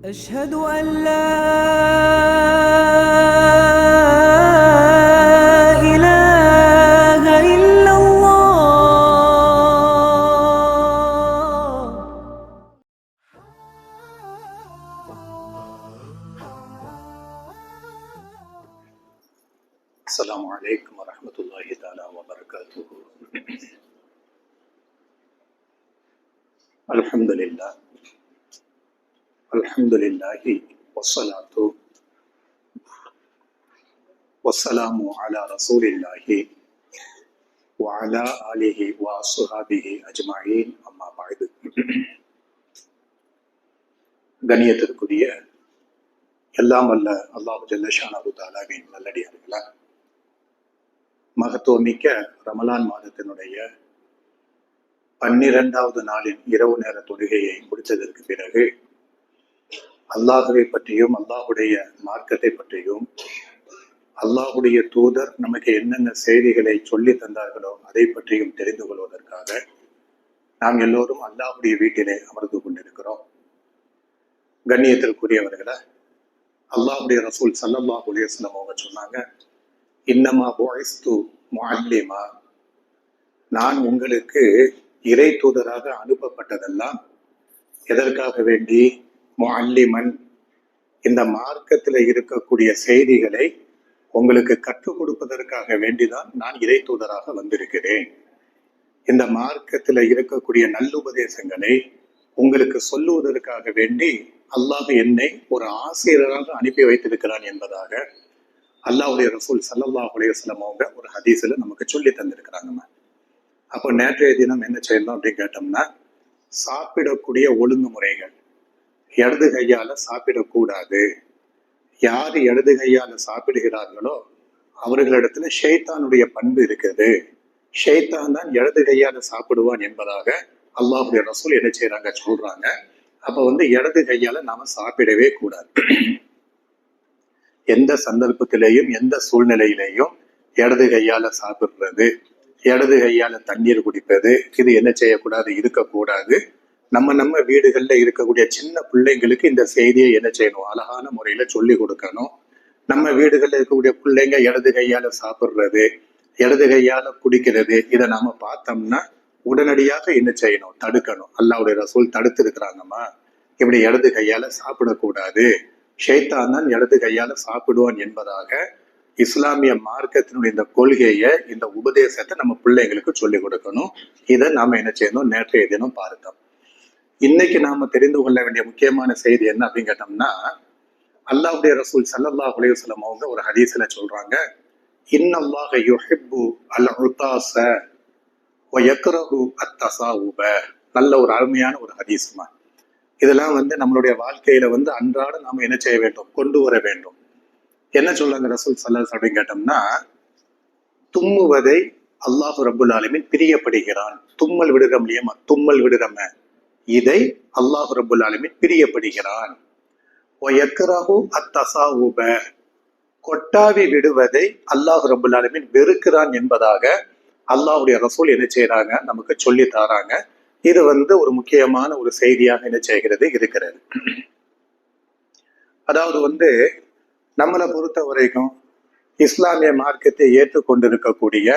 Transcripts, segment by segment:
أشهد أن لا إله إلا الله. السلام عليكم ورحمة الله تعالى وبركاته. الحمد لله والصلاة والسلام على رسول الله وعلى آله وصحبه أجمعين. أما بعد. கண்ணியத்திற்குரிய எல்லாம் வல்ல அல்லாஹ் ஜல்ல ஷானஹு தஆலாவின் நல்லடியார்களே, மகத்துவமிக்க ரமலான் மாதத்தினுடைய 12வது நாளின் இரவு நேர தொழுகையை முடித்ததற்கு பிறகு அல்லாஹுவை பற்றியும் அல்லாஹுடைய மார்க்கத்தை பற்றியும் அல்லாஹுடைய தூதர் நமக்கு என்னென்ன செய்திகளை சொல்லி தந்தார்களோ அதை பற்றியும் தெரிந்து கொள்வதற்காக நாம் எல்லோரும் அல்லாஹுடைய வீட்டிலே அமர்ந்து கொண்டிருக்கிறோம். கண்ணியத்திற்குரியவர்களை, அல்லாஹுடைய ரசூல் ஸல்லல்லாஹு அலைஹி வஸல்லம் அவங்க சொன்னாங்க, இன்னமா புஇஸ்து முஅல்லிமா, நான் உங்களுக்கு இறை தூதராக அனுப்பப்பட்டதெல்லாம் எதற்காக வேண்டி? முஅல்லிமன், இந்த மார்க்கத்தில் இருக்கக்கூடிய செய்திகளை உங்களுக்கு கற்றுக் கொடுப்பதற்காக வேண்டிதான் நான் இறை தூதராக வந்திருக்கிறேன். இந்த மார்க்கத்தில் இருக்கக்கூடிய நல்லுபதேசங்களை உங்களுக்கு சொல்லுவதற்காக வேண்டி அல்லாஹ் என்னை ஒரு ஆசிரியராக அனுப்பி வைத்திருக்கிறான் என்பதாக அல்லாஹ்வுடைய ரசூல் ஸல்லல்லாஹு அலைஹி வஸல்லம் அவங்க ஒரு ஹதீஸ்ல நமக்கு சொல்லி தந்திருக்கிறாங்க. அப்போ நேற்றைய தினம் என்ன செய்யணும் அப்படின்னு கேட்டோம்னா, சாப்பிடக்கூடிய ஒழுங்குமுறைகள். இடது கையால சாப்பிடக்கூடாது. யார் இடது கையால சாப்பிடுகிறார்களோ அவர்களிடத்துல ஷைத்தானுடைய பண்பு இருக்குது. ஷைத்தான் தான் இடது கையால சாப்பிடுவான் என்பதாக அல்லாஹ்வுடைய ரசூல் என்ன செய்யறாங்க சொல்றாங்க. அப்ப இடது கையால நாம சாப்பிடவே கூடாது. எந்த சந்தர்ப்பத்திலேயும் எந்த சூழ்நிலையிலேயும் இடது கையால சாப்பிடுறது, இடது கையால தண்ணீர் குடிப்பது, இது என்ன செய்யக்கூடாது, இருக்கக்கூடாது. நம்ம வீடுகள்ல இருக்கக்கூடிய சின்ன பிள்ளைங்களுக்கு இந்த செய்தியை என்ன செய்யணும், அழகான முறையில சொல்லி கொடுக்கணும். நம்ம வீடுகள்ல இருக்கக்கூடிய பிள்ளைங்க இடது கையால சாப்பிடுறது, இடது கையால குடிக்கிறது, இதை நாம பார்த்தோம்னா உடனடியாக என்ன செய்யணும், தடுக்கணும். அல்லாஹ்வுடைய ரசூல் தடுத்து இருக்கிறாங்கம்மா, இப்படி இடது கையால சாப்பிடக்கூடாது, ஷைத்தான் தான் இடது கையால சாப்பிடுவான் என்பதாக இஸ்லாமிய மார்க்கத்தினுடைய இந்த கொள்கையை, இந்த உபதேசத்தை நம்ம பிள்ளைங்களுக்கு சொல்லிக் கொடுக்கணும். இதை நாம என்ன செய்யணும், நேற்றைய தினம் பார்த்தோம். இன்னைக்கு நாம தெரிந்து கொள்ள வேண்டிய முக்கியமான செய்தி என்ன அப்படின்னு கேட்டோம்னா, அல்லாஹ்வுடைய ரசூல் ஸல்லல்லாஹு அலைஹி வஸல்லம் அவங்க ஒரு ஹதீஸ்ல சொல்றாங்க, இன்னல்லாஹ யுஹிப்பு அல் உதாஸ வ யக்ரஹு அத்தஸாவுப. நல்ல ஒரு அருமையான ஒரு ஹதீஸ்மா. இதெல்லாம் நம்மளுடைய வாழ்க்கையில அன்றாட நாம என்ன செய்ய வேண்டும், கொண்டு வர வேண்டும். என்ன சொல்றாங்க ரசூல் ஸல்லல்லாஹு அலைஹி வஸல்லம் அப்படின்னு கேட்டோம்னா, தும்முவதை அல்லாஹ் ரப்புல் ஆலமீன் பிரியப்படுகிறான். தும்மல் விடுறோம் இல்லையா, தும்மல் விடுறோம், இதை அல்லாஹ் ரப்புல் ஆலமீன் பிரியப்படுகிறான். கொட்டாவி விடுவதை அல்லாஹ் ரப்புல் ஆலமீன் வெறுக்கிறான் என்பதாக அல்லாஹ்வுடைய ரசூல் என்ன செய்யறாங்க, நமக்கு சொல்லி தாராங்க. இது ஒரு முக்கியமான ஒரு செய்தியாக என்ன செய்கிறது இருக்கிறது. அதாவது நம்மளை பொறுத்த வரைக்கும் இஸ்லாமிய மார்க்கத்தை ஏற்றுக்கொண்டிருக்கக்கூடிய,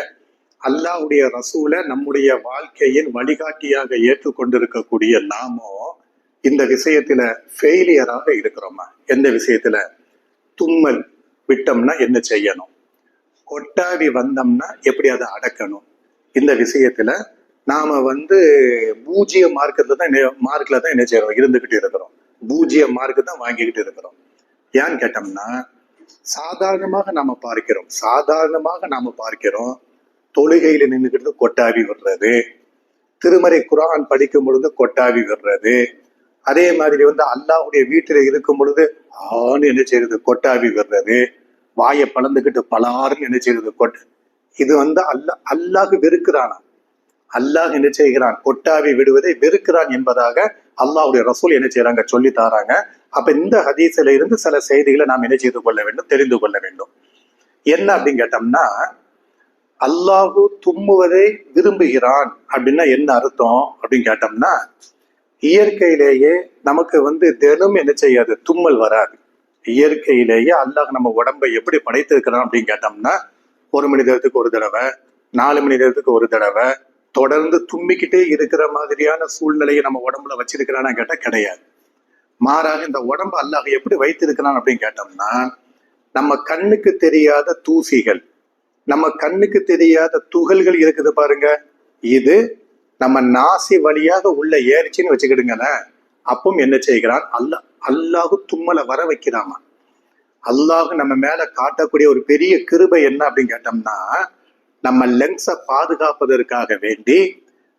அல்லாஹ்வுடைய ரசூலை நம்முடைய வாழ்க்கையின் வழிகாட்டியாக ஏற்றுக்கொண்டிருக்கக்கூடிய நாமோ இந்த விஷயத்துல ஃபெயிலியராக இருக்கிறோமா? எந்த விஷயத்துல? தும்மல் விட்டோம்னா என்ன செய்யணும், கொட்டாவி வந்தோம்னா எப்படி அதை அடக்கணும், இந்த விஷயத்துல நாம பூஜ்ஜிய மார்க்கத்துல தான் என்ன செய்யறோம், இருந்துகிட்டு இருக்கிறோம். பூஜ்ஜிய மார்க்கு தான் வாங்கிக்கிட்டு இருக்கிறோம். ஏன்னு கேட்டோம்னா, சாதாரணமாக நாம பார்க்கிறோம் தொழுகையில நின்றுக்கிட்டு கொட்டாவி விடுறது, திருமறை குர்ஆன் படிக்கும் பொழுது கொட்டாவி விடுறது, அதே மாதிரி அல்லாஹ்வுடைய வீட்டுல இருக்கும் பொழுது ஆன்னு என்ன செய்யறது, கொட்டாவி விடுறது, வாயை பழந்துக்கிட்டு பலாருன்னு என்ன செய்யறது, இது அல்லாஹ் வெறுக்கிறானா? அல்லாஹ் என்ன செய்கிறான், கொட்டாவி விடுவதை வெறுக்கிறான் என்பதாக அல்லாஹ்வுடைய ரசூல் என்ன செய்யறாங்க, சொல்லி தாராங்க. அப்ப இந்த ஹதீஸ்ல இருந்து சில செய்திகளை நாம் என்ன செய்து கொள்ள வேண்டும், தெரிந்து கொள்ள வேண்டும். என்ன அப்படின்னு கேட்டோம்னா, அல்லாஹு தும்முவதை விரும்புகிறான் அப்படின்னா என்ன அர்த்தம் அப்படின்னு கேட்டோம்னா, இயற்கையிலேயே நமக்கு தினம் என்ன செய்யாது, தும்மல் வராது. இயற்கையிலேயே அல்லாஹ் நம்ம உடம்பை எப்படி படைத்திருக்கிறான் அப்படின்னு கேட்டோம்னா, 1 மணி நேரத்துக்கு ஒரு தடவை, 4 மணி நேரத்துக்கு ஒரு தடவை தொடர்ந்து தும்மிக்கிட்டே இருக்கிற மாதிரியான சூழ்நிலையை நம்ம உடம்புல வச்சிருக்கிறானா கேட்டா கிடையாது. மாறாக இந்த உடம்பு அல்லாஹ் எப்படி வைத்திருக்கிறான் அப்படின்னு கேட்டோம்னா, நம்ம கண்ணுக்கு தெரியாத தூசிகள், நம்ம கண்ணுக்கு தெரியாத துகள்கள் இருக்குது பாருங்க, இது நம்ம நாசி வழியாக உள்ள ஏறிச்சின்னு வச்சுக்கிடுங்களேன். அப்பவும் என்ன செய்கிறான், அல்லாஹ் தும்மலை வர வைக்கிறாமா. அல்லாஹ் நம்ம மேல காட்டக்கூடிய ஒரு பெரிய கிருபை என்ன அப்படின்னு கேட்டோம்னா, நம்ம லெங்ஸை பாதுகாப்பதற்காக வேண்டி,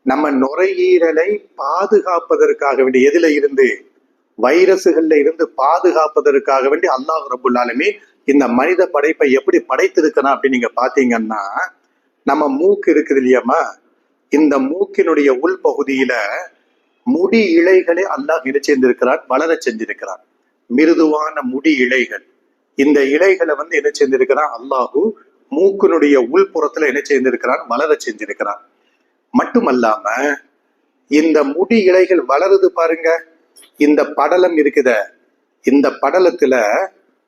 நம்ம நுரையீரலை பாதுகாப்பதற்காக வேண்டி, எதுல இருந்து, வைரசுகள்ல இருந்து பாதுகாப்பதற்காக வேண்டி அல்லாஹ் ரப்புல் ஆலமீன் இந்த மனித படைப்பை எப்படி படைத்திருக்கிறான் அப்படின்னு நீங்க பாத்தீங்கன்னா, நம்ம மூக்கு இருக்குது இல்லையாமா, இந்த மூக்கினுடைய உள் பகுதியில முடி இழைகளை அல்லாஹ் இணைச்சிருந்திருக்கிறான், வளர செஞ்சிருக்கிறான். மிருதுவான முடி இழைகள், இந்த இழைகளை என்ன செஞ்சிருக்கிறான் அல்லாஹு மூக்கினுடைய உள்புறத்துல என்ன செய்திருக்கிறான், வளர செஞ்சிருக்கிறான். மட்டுமல்லாம இந்த முடி இழைகள் வளருது பாருங்க, இந்த படலம் இருக்குத, இந்த படலத்துல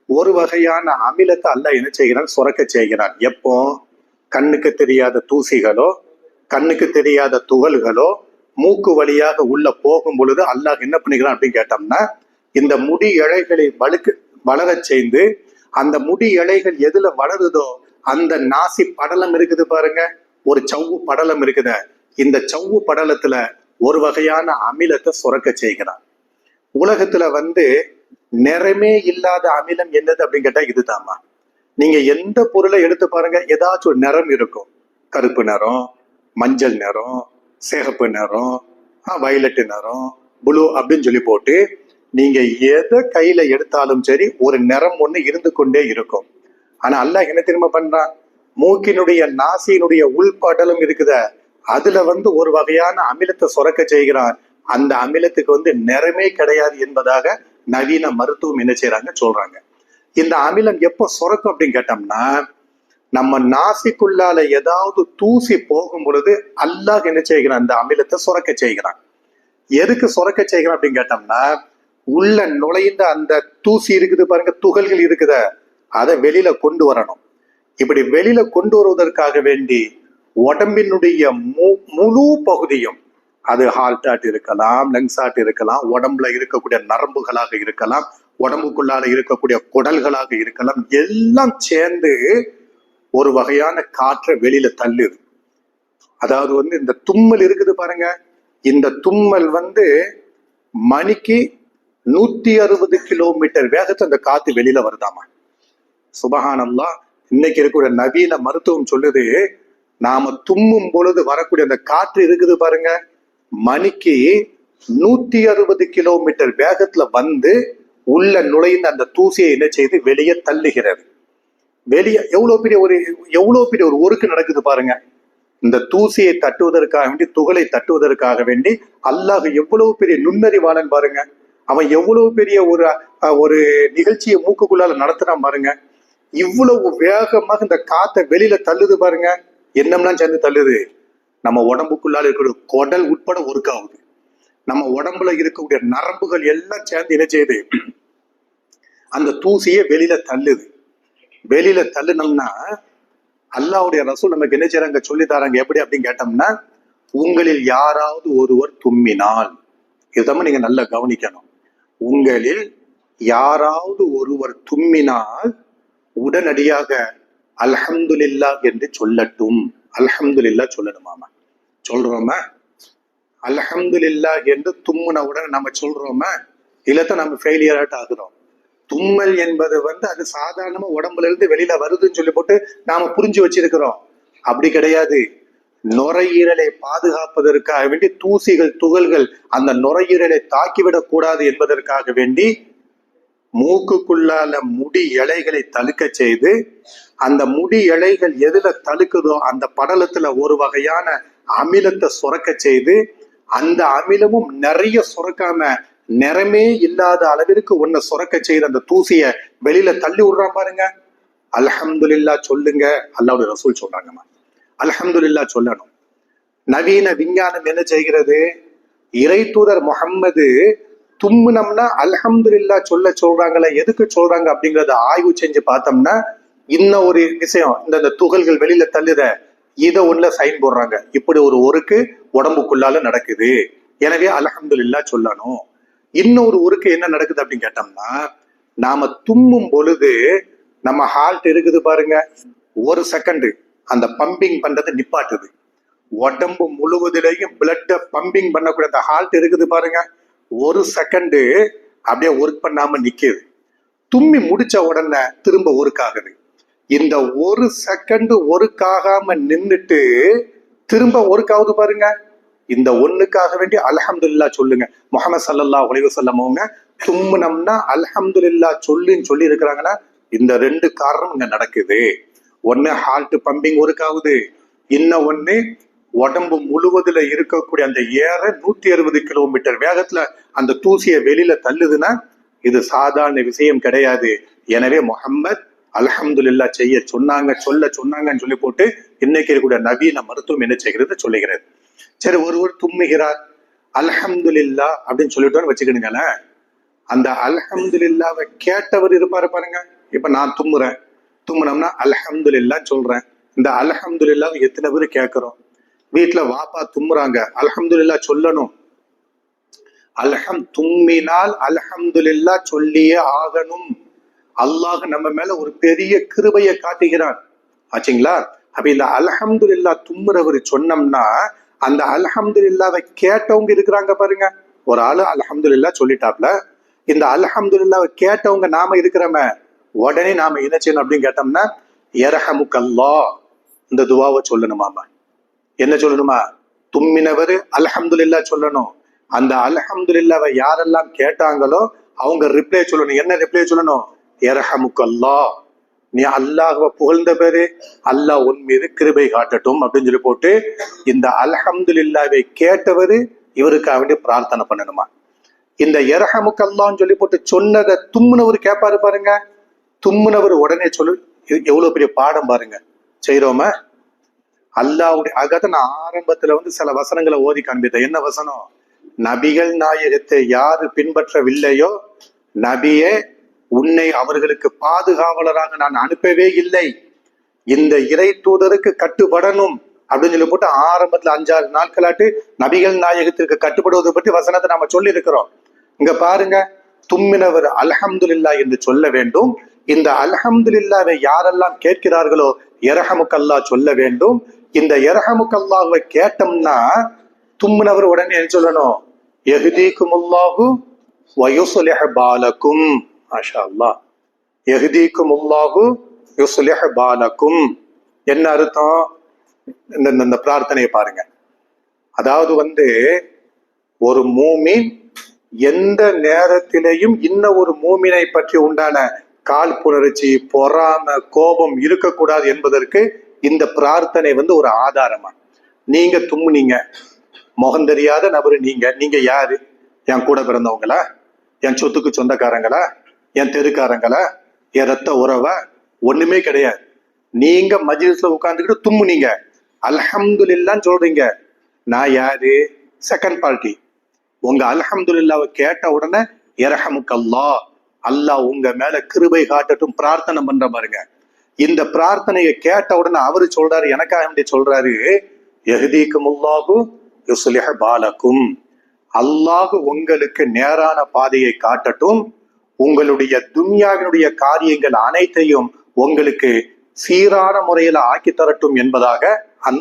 ஒரு வகையான அமிலத்தை அல்லாஹ் என்ன செய்கிறான், சுரக்க செய்கிறான். எப்போ கண்ணுக்கு தெரியாத தூசிகளோ கண்ணுக்கு தெரியாத துகள்களோ மூக்கு வழியாக உள்ள போகும் பொழுது அல்லாஹ் என்ன பண்ணிக்கிறான் அப்படின்னு கேட்டோம்னா, இந்த முடி இழைகளை வளர செய்து, அந்த முடி இழைகள் எதுல வளருதோ அந்த நாசி படலம் இருக்குது பாருங்க, ஒரு சவ்வு படலம் இருக்குத, இந்த சவ்வு படலத்துல ஒரு வகையான அமிலத்தை சுரக்க செய்கிறான். உலகத்துல நிறமே இல்லாத அமிலம் என்னது அப்படின்னு கேட்டா இதுதாமா. நீங்க எந்த பொருளை எடுத்து பாருங்க, ஏதாச்சும் ஒரு நிறம் இருக்கும். கருப்பு நிறம், மஞ்சள் நிறம், சிகப்பு நிறம், வயலட் நிறம், புளு அப்படின்னு சொல்லி போட்டு நீங்க எதை கையில எடுத்தாலும் சரி ஒரு நிறம் ஒண்ணு இருந்து கொண்டே இருக்கும். ஆனா அல்லாஹ் என்ன திரும்ப பண்றான், மூக்கினுடைய நாசியினுடைய உள்படலம் இருக்குத, அதுல ஒரு வகையான அமிலத்தை சுரக்க செய்கிறான். அந்த அமிலத்துக்கு நிறமே கிடையாது என்பதாக நவீன மருத்துவம் என்ன செய்யறாங்க சொல்றாங்க. இந்த அமிலம் எப்ப சுரக்கும் அப்படின்னு கேட்டோம்னா, நம்ம நாசிக்குள்ளால ஏதாவது தூசி போகும் பொழுது அல்லாஹ் என்ன செய்கிறான், அந்த அமிலத்தை சுரக்க செய்கிறான். எதுக்கு சுரக்க செய்கிறான் அப்படின்னு கேட்டோம்னா, உள்ள நுழைந்த அந்த தூசி இருக்குது பாருங்க, துகள்கள் இருக்குத, அதை வெளியில கொண்டு வரணும். இப்படி வெளியில கொண்டு வருவதற்காக வேண்டி உடம்பினுடைய முழு பகுதியும், அது ஹார்ட் ஆட் இருக்கலாம், லங்ஸ் ஆட் இருக்கலாம், உடம்புல இருக்கக்கூடிய நரம்புகளாக இருக்கலாம், உடம்புக்குள்ளால இருக்கக்கூடிய குடல்களாக இருக்கலாம், எல்லாம் சேர்ந்து ஒரு வகையான காற்றை வெளியில தள்ளுது. அதாவது இந்த தும்மல் இருக்குது பாருங்க, இந்த தும்மல் மணிக்கு 160 கிலோமீட்டர் வேகத்தை அந்த காத்து வெளியில வருதாமா. சுபஹானல்லாஹ். இன்னைக்கு இருக்கக்கூடிய நவீன மருத்துவம் சொல்லுது, நாம தும்மும் பொழுது வரக்கூடிய அந்த காற்று இருக்குது பாருங்க, மணிக்கு 160 கிலோமீட்டர் வேகத்துல உள்ள நுழைந்த அந்த தூசியை என்ன செய்து வெளியே தள்ளுகிறது. வெளியே எவ்வளவு பெரிய ஒரு ஒருக்கு நடக்குது பாருங்க. இந்த தூசியை தட்டுவதற்காக வேண்டி, துகளை தட்டுவதற்காக வேண்டி அல்லாஹ் எவ்வளவு பெரிய நுண்ணறிவாளன் பாருங்க. அவன் எவ்வளவு பெரிய ஒரு நிகழ்ச்சியை மூக்குக்குள்ளால நடத்துறான் பாருங்க. இவ்வளவு வேகமாக இந்த காத்தை வெளியில தள்ளுது பாருங்க. என்னம்லாம் சேர்ந்து தள்ளுது, நம்ம உடம்புக்குள்ளால இருக்கிற குடல் உட்பட ஒர்க்காகுது. நம்ம உடம்புல இருக்கக்கூடிய நரம்புகள் எல்லாம் சேர்ந்து என்ன செய்யுது, அந்த தூசியை வெளியில தள்ளுது. வெளியில தள்ளுனோம்னா அல்லாஹ்வுடைய ரசூல் நமக்கு என்ன செய்யறாங்க, சொல்லி தராங்க. எப்படி அப்படின்னு கேட்டோம்னா, உங்களில் யாராவது ஒருவர் தும்மினால், இதமா நீங்க நல்லா கவனிக்கணும், உங்களில் யாராவது ஒருவர் தும்மினால் உடனடியாக அல்ஹம்துலில்லாஹ் என்று சொல்லட்டும். அல்ஹம்துலில்லாஹ் சொல்லணுமாமா. சொல்றோமா? அல்ஹம்துலில்லாஹ் என்று தும்முன உடனே நம்ம சொல்றோமா? இல்லத்தான் நம்ம ஃபெயிலியர் ஆகுறோம். தும்மல் என்பது அது சாதாரணமா உடம்புல இருந்து வெளியில வருதுன்னு சொல்லி போட்டு நாம புரிஞ்சு வச்சிருக்கிறோம். அப்படி கிடையாது. நுரையீரலை பாதுகாப்பதற்காக வேண்டி தூசிகள், துகள்கள் அந்த நுரையீரலை தாக்கிவிடக் கூடாது என்பதற்காக வேண்டி மூக்குக்குள்ளால முடி இலைகளை தழுக்க செய்து, அந்த முடி இலைகள் எதுல தழுக்குதோ அந்த படலத்துல ஒரு வகையான அமிலத்தை சுரக்க செய்து, அந்த அமிலமும் நிறைய சுரக்காம நிறமே இல்லாத அளவிற்கு ஒன்ன சுரக்க செய்து அந்த தூசிய வெளியில தள்ளி விடுறான் பாருங்க. அல்ஹம்துலில்லாஹ் சொல்லுங்க, அல்லாஹ்வுடைய ரசூல் சொல்றாங்கம்மா. அல்ஹம்துலில்லாஹ் சொல்லணும். நவீன விஞ்ஞானம் என்ன செய்கிறது, இறை தூதர் முஹம்மது தும்முனம்னா அல்ஹம்துலில்லா சொல்றாங்களே, எதுக்கு சொல்றாங்க அப்படிங்கறத ஆய்வு செஞ்சு பார்த்தோம்னா இன்னும் ஒரு விஷயம், இந்த துகள்கள் வெளியில தள்ளுத இதை ஒண்ணுல சைன் போடுறாங்க. இப்படி ஒரு ஒருக்கு உடம்புக்குள்ளால நடக்குது, எனவே அல்ஹம்துலில்லா சொல்லணும். இன்னொரு ஒருக்கு என்ன நடக்குது அப்படின்னு கேட்டோம்னா, நாம தும்மும் பொழுது நம்ம ஹார்ட் இருக்குது பாருங்க, ஒரு செகண்ட் அந்த பம்பிங் பண்றது நிப்பாட்டுது. உடம்பு முழுவதிலையும் பிளட்ட பம்பிங் பண்ணக்கூடிய அந்த ஹார்ட் இருக்குது பாருங்க, ஒரு செகண்ட் அப்படியே ஒர்க் பண்ணாம நிக்குது. தும்மி முடிச்ச உடனே திரும்ப ஒர்க் ஆகுது. இந்த ஒரு செகண்ட் ஒர்க் ஆகாம நின்றுட்டு திரும்ப ஒர்க் ஆகுது பாருங்க. இந்த ஒண்ணுக்காக வேண்டி அல்ஹம்துலில்லா சொல்லுங்க. முஹம்மது ஸல்லல்லாஹு அலைஹி வஸல்லம் அவங்க தும்முனம்னா அல்ஹம்துலில்லா சொல்லுன்னு சொல்லி இருக்கிறாங்கன்னா இந்த ரெண்டு காரணம் இங்க நடக்குது. ஒண்ணு ஹார்ட் பம்பிங் ஒர்க் ஆகுது, இன்னும் ஒண்ணு உடம்பு முழுவதுல இருக்கக்கூடிய அந்த ஏற 160 கிலோமீட்டர் வேகத்துல அந்த தூசியை வெளியில தள்ளுதுன்னா இது சாதாரண விஷயம் கிடையாது. எனவே முஹம்மத் அல்ஹம்துலில்லா செய்ய சொன்னாங்க, சொன்னாங்கன்னு சொல்லி போட்டு இன்னைக்கு இருக்கக்கூடிய நவீன மருத்துவம் என்ன செய்கிறது சொல்லுகிறது. சரி, ஒருவர் தும்முகிறார், அல்ஹம்துலில்லா அப்படின்னு சொல்லிட்டோன்னு வச்சுக்கிடுங்களேன். அந்த அல்ஹம்துலில்லாவை கேட்டவர் இருப்பாரு பாருங்க. இப்ப நான் தும்முனோம்னா அல்ஹம்துலில்லா சொல்றேன். இந்த அல்ஹம்துலில்லாவை எத்தனை பேர் கேட்கிறோம்? வீட்டுல வாப்பா தும்முறாங்க, அல்ஹம்துலில்லா சொல்லணும். தும்மினால் அல்ஹம்துலில்லா சொல்லியே ஆகணும். அல்லாஹ் நம்ம மேல ஒரு பெரிய கிருபையை காட்டுகிறான் ஆச்சுங்களா. அப்ப இந்த அல்ஹம்துலில்லா தும்முறவர் சொன்னோம்னா அந்த அல்ஹம்துலில்லாவை கேட்டவங்க இருக்கிறாங்க பாருங்க. ஒரு ஆளு அல்ஹம்துலில்லா சொல்லிட்டாப்ல, இந்த அல்ஹம்துலில்லாவை கேட்டவங்க நாம இருக்கிறோமே, உடனே நாம என்ன செய்யணும் அப்படின்னு கேட்டோம்னா யர்ஹமுக்கல்லாஹ் இந்த துவாவை சொல்லணுமாமா. என்ன சொல்லணுமா? தும்மினவர் அல்ஹம்துலில்லா சொல்லணும். அந்த அல்ஹம்துலில்லாவை யாரெல்லாம் கேட்டாங்களோ அவங்க ரிப்ளை சொல்லணும். என்ன ரிப்ளை சொல்லணும்? யர்ஹமுக்கல்லாஹ், நீ அல்லாஹ்வை புகழ்ந்த பேரு, அல்லாஹ் உன் மீது கிருபை காட்டட்டும் அப்படின்னு சொல்லி போட்டு இந்த அல்ஹம்துலில்லாவை கேட்டவரு இவருக்காக வேண்டி பிரார்த்தனை பண்ணணுமா. இந்த யர்ஹமுக்கல்லாஹ்னு சொல்லி போட்டு சொன்னதை தும்முனவர் கேட்பாரு பாருங்க. தும்முனவர் உடனே சொல்லு, எவ்வளவு பெரிய பாடம் பாருங்க செய்யறோமா. அல்லாஹ்வுடைய அகத நான் ஆரம்பத்துல சில வசனங்களை ஓதி காண்பித்தேன். என்ன வசனம்? நபிகள் நாயகத்தை யாரு பின்பற்றவில்லையோ நபியே உன்னை அவர்களுக்கு பாதுகாவலராக நான் அனுப்பவே இல்லை, இந்த இறை தூதருக்கு கட்டுப்படணும் அப்படின்னு சொல்லி போட்டு ஆரம்பத்துல 5-6 நாட்களாட்டு நபிகள் நாயகத்திற்கு கட்டுப்படுவதை பற்றி வசனத்தை நாம சொல்லி இருக்கிறோம். இங்க பாருங்க, தும்மினவர் அல்ஹம்துலில்லா என்று சொல்ல வேண்டும். இந்த அல்ஹம்துலில்லாவை யாரெல்லாம் கேட்கிறார்களோ யர்ஹமுக்கல்லாஹ் சொல்ல வேண்டும். இந்த யர்ஹமுக்கல்லாஹ்வை கேட்டோம்னா தும்மினவர் உடனே என்ன சொல்லணும்? யஹ்தீகுமுல்லாஹு வ யுஸ்லிஹு பாலக்கும். மாஷா அல்லாஹ், யஹ்தீகுமுல்லாஹு யுஸ்லிஹு பாலக்கும். என்ன அர்த்தம்? இந்த பிரார்த்தனையை பாருங்க. அதாவது ஒரு மூமின் எந்த நேரத்திலையும் இன்னும் ஒரு மூமினை பற்றி உண்டான காழ்ப்புணர்ச்சி, பொறாம, கோபம் இருக்கக்கூடாது என்பதற்கு இந்த பிரார்த்தனை ஒரு ஆதாரமா. நீங்க தும்முனீங்க, முகம் தெரியாத நபரு நீங்க யாரு? என் கூட பிறந்தவங்களா? என் சொத்துக்கு சொந்தக்காரங்களா? என் தெருக்காரங்களா? என் ரத்த உறவா? ஒண்ணுமே கிடையாது. நீங்க மஜ்லிஸ்ல உட்கார்ந்துக்கிட்டு தும்முனீங்க, அல்ஹம்துலில்லான்னு சொல்றீங்க. நான் யாரு? Second party. உங்க அல்ஹம்துலில்லாவை கேட்ட உடனே யர்ஹமுக்கல்லாஹ், அல்லாஹ் உங்க மேல கிருபை காட்டட்டும் பிரார்த்தனை பண்ற பாருங்க. இந்த பிரார்த்தனையை கேட்ட உடனே அவரு சொல்றாரு, எனக்காக வேண்டி சொல்றாரு, யஹ்தீகுமுல்லாஹு யுஸ்லிஹு பாலக்கும், அல்லாஹ் உங்களுக்கு நேரான பாதையை காட்டட்டும், உங்களுடைய துன்யாவினுடைய காரியங்கள் அனைத்தையும் உங்களுக்கு சீரான முறையில ஆக்கி தரட்டும் என்பதாக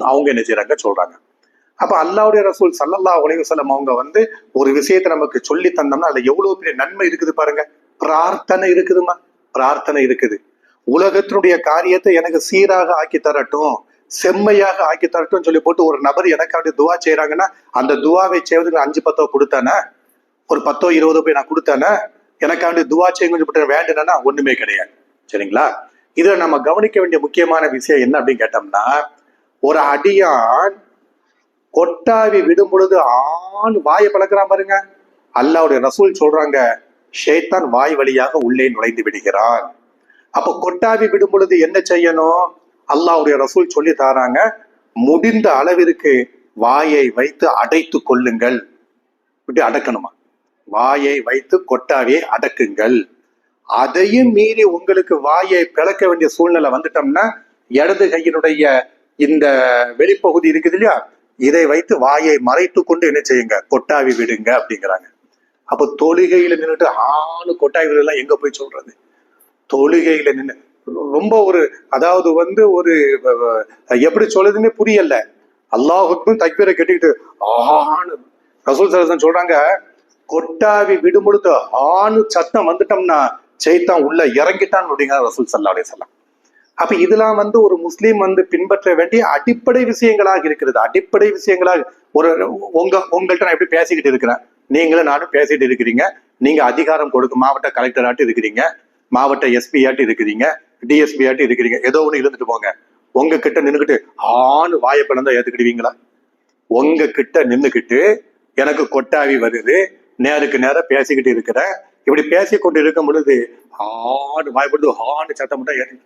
அவங்க என்ன செய்றாங்க சொல்றாங்க. அப்ப அல்லாஹ்வுடைய ரசூல் ஸல்லல்லாஹு அலைஹி வஸல்லம் அவங்க ஒரு விஷயத்தை நமக்கு சொல்லி தந்தோம்னா அதுல எவ்வளவு பெரிய நன்மை இருக்குது பாருங்க. பிரார்த்தனை இருக்குதுமா, பிரார்த்தனை இருக்குது. உலகத்தினுடைய காரியத்தை எனக்கு சீராக ஆக்கி தரட்டும், செம்மையாக ஆக்கி தரட்டும் சொல்லி போட்டு ஒரு நபர் எனக்கு அப்படி துவா செய்யறாங்கன்னா அந்த துவாவை செய்வதுக்கு 5-10 கொடுத்தானே, ஒரு 10-20 போய் நான் கொடுத்தானே, எனக்கு அப்படி துவா செய்ய வேண்டுனா ஒண்ணுமே கிடையாது. சரிங்களா? இதுல நம்ம கவனிக்க வேண்டிய முக்கியமான விஷயம் என்ன அப்படின்னு கேட்டோம்னா, ஒரு அடியான் கொட்டாவி விடும் பொழுது ஆண் வாயை பழக்கிறான் பாருங்க. அல்லாஹ்வுடைய ரசூல் சொல்றாங்க, ஷைத்தான் வாய் வழியாக உள்ளே நுழைந்து விடுகிறான். அப்ப கொட்டாவி விடும் பொழுது என்ன செய்யணும்? அல்லாஹ்வுடைய ரசூல் சொல்லி தாராங்க, முடிந்த அளவிற்கு வாயை வைத்து அடைத்து கொள்ளுங்கள். இப்படி அடக்கணுமா? வாயை வைத்து கொட்டாவியை அடக்குங்கள். அதையும் மீறி உங்களுக்கு வாயை பிளக்க வேண்டிய சூழ்நிலை வந்துட்டோம்னா இடது கையினுடைய இந்த வெளிப்பகுதி இருக்குது இல்லையா, இதை வைத்து வாயை மறைத்து கொண்டு என்ன செய்யுங்க, கொட்டாவி விடுங்க அப்படிங்கிறாங்க. அப்ப தொழுகையில நின்றுட்டு ஆணு கொட்டாவி விடலாம் எங்க போய் சொல்றது? தொழுகையில நின்று ரொம்ப ஒரு அதாவது ஒரு எப்படி சொல்றதுன்னு புரியல. அல்லாஹுக்கும் தக்பீரை கட்டிக்கிட்டு ஆணு ரசூல் ஸல்லல்லாஹு சொல்றாங்க, கொட்டாவி விடும் பொழுது ஆணு சத்தம் வந்துட்டோம்னா சைத்தான் உள்ள இறங்கிட்டான் அப்படிங்கிற ரசூல் ஸல்லல்லாஹு அலைஹி வஸல்லம். அப்ப இதெல்லாம் ஒரு முஸ்லீம் பின்பற்ற வேண்டிய அடிப்படை விஷயங்களாக இருக்கிறது. அடிப்படை விஷயங்களாக உங்கள்கிட்ட நான் எப்படி பேசிக்கிட்டு இருக்கிறேன், நீங்களும் நானும் பேசிட்டு இருக்கிறீங்க. நீங்க அதிகாரம் கொடுக்க மாவட்ட கலெக்டர் ஆட்டு இருக்கிறீங்க, மாவட்ட எஸ்பி ஆட்டு இருக்கிறீங்க, டிஎஸ்பி ஆட்டு இருக்கிறீங்க, ஏதோ ஒண்ணு இருந்துட்டு போங்க. உங்க கிட்ட நின்றுக்கிட்டு ஆணு வாயை பிளந்தா ஏத்துக்கிடுவீங்களா? உங்க கிட்ட நின்றுக்கிட்டு எனக்கு கொட்டாவி வருது, நேருக்கு நேரம் பேசிக்கிட்டு இருக்கிறேன், இப்படி பேசிக்கொண்டு இருக்கும் பொழுது ஆணு வாய்ப்படுது ஆணு சத்தம் மட்டும் ஏறி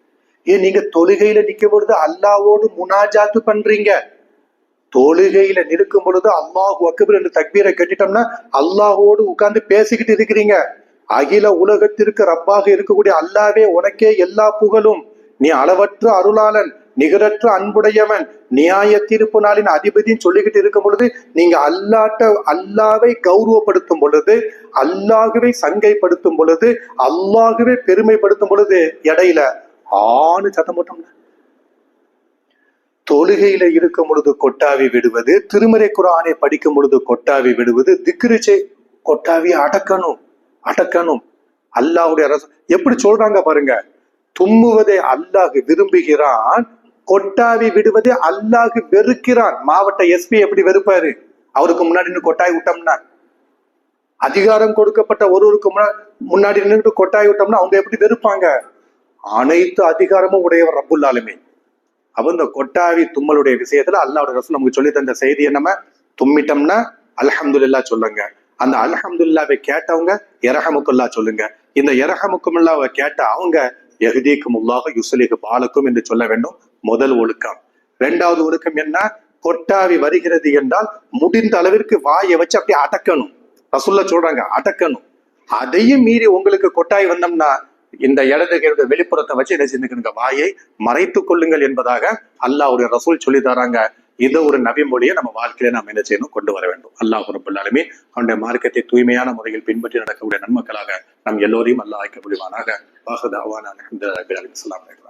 நீங்க தொழுகையில நிக்கும் பொழுது அல்லாவோடு முனாஜாத்து பண்றீங்க. தொழுகையில நிற்கும் பொழுது அல்லாஹு அக்பர் என்று தக்பீரை கட்டிட்டோம்னா அல்லாஹோடு உட்கார்ந்து பேசிக்கிட்டு இருக்கிறீங்க. அகில உலகத்திற்கு ரப்பாக இருக்கக்கூடிய அல்லாவே உனக்கே எல்லா புகழும், நீ அளவற்ற அருளாளன், நிகரற்ற அன்புடையவன், நியாய தீர்ப்பு நாளின் அதிபதினு சொல்லிக்கிட்டு இருக்கும் பொழுது நீங்க அல்லாவை கௌரவப்படுத்தும் பொழுது, அல்லாஹுவை சங்கைப்படுத்தும் பொழுது, அல்லாஹுவை பெருமைப்படுத்தும் பொழுது இடையில ஆணு சத்தம் போட்டோம்ல. தொழுகையில இருக்கும் பொழுது கொட்டாவி விடுவது, திருமறை குர்ஆனை படிக்கும் பொழுது கொட்டாவி விடுவது, திக்ரு கொட்டாவி அடக்கணும். அல்லாஹ்வுடைய எப்படி சொல்றாங்க பாருங்க, தும்முவதை அல்லாஹ் விரும்புகிறான், கொட்டாவி விடுவதை அல்லாஹ் வெறுக்கிறான். மாவட்ட எஸ்பி எப்படி வெறுப்பாரு? அவருக்கு முன்னாடி நின்று கொட்டாவி விட்டோம்னா, அதிகாரம் கொடுக்கப்பட்ட ஒருவருக்கு முன்னாடி நின்று கொட்டாவி விட்டோம்னா அவங்க எப்படி வெறுப்பாங்க? அனைத்து அதிகாரமும் உடையவர் ரப்புல் ஆலமீன். அப்ப இந்த கொட்டாவி தும்மலுடைய விஷயத்துல அல்லாஹ்வுடைய ரசூல் நமக்கு சொல்லி தந்த செய்தியை நம்ம தும்மிட்டோம்னா அல்ஹம்துலில்லாஹ் சொல்லுங்க. அந்த அல்ஹம்துலில்லாஹ்வை கேட்டவங்க யர்ஹமுக்குல்லாஹ் சொல்லுங்க. இந்த யர்ஹமுக்குமுல்லாஹ்வை கேட்ட அவங்க யஹ்தீகுமுல்லாஹு யுஸ்லிஹு பாலக்கும் என்று சொல்ல வேண்டும். முதல் ஒழுக்கம். இரண்டாவது ஒழுக்கம் என்ன? கொட்டாவி வருகிறது என்றால் முடிந்த அளவிற்கு வாயை வச்சு அப்படியே அடக்கணும். ரசூலுல்லாஹ் சொல்றாங்க அடக்கணும். அதையும் மீறி உங்களுக்கு கொட்டாவி வந்தோம்னா இந்த இடது கையுடைய வெளிப்புறத்தை வச்சு என்ன செஞ்சுக்கணுங்க, வாயை மறைத்து கொள்ளுங்கள் என்பதாக அல்லாஹ்வுடைய ரசூல் சொல்லி தராங்க. இது ஒரு நபி மொழியை நம்ம வாழ்க்கையில நம்ம என்ன செய்யணும், கொண்டு வர வேண்டும். அல்லாஹ் ரப்பல் ஆலமீன் அவனுடைய மார்க்கத்தை தூய்மையான முறையில் பின்பற்றி நடக்கக்கூடிய நன்மக்களாக நம் எல்லோரையும் அல்லாஹ் ஆக்க முடிவானாக. வாஹது அவானா அல்ஹம்துலில்லாஹி ரப்பில் ஆலமீன்.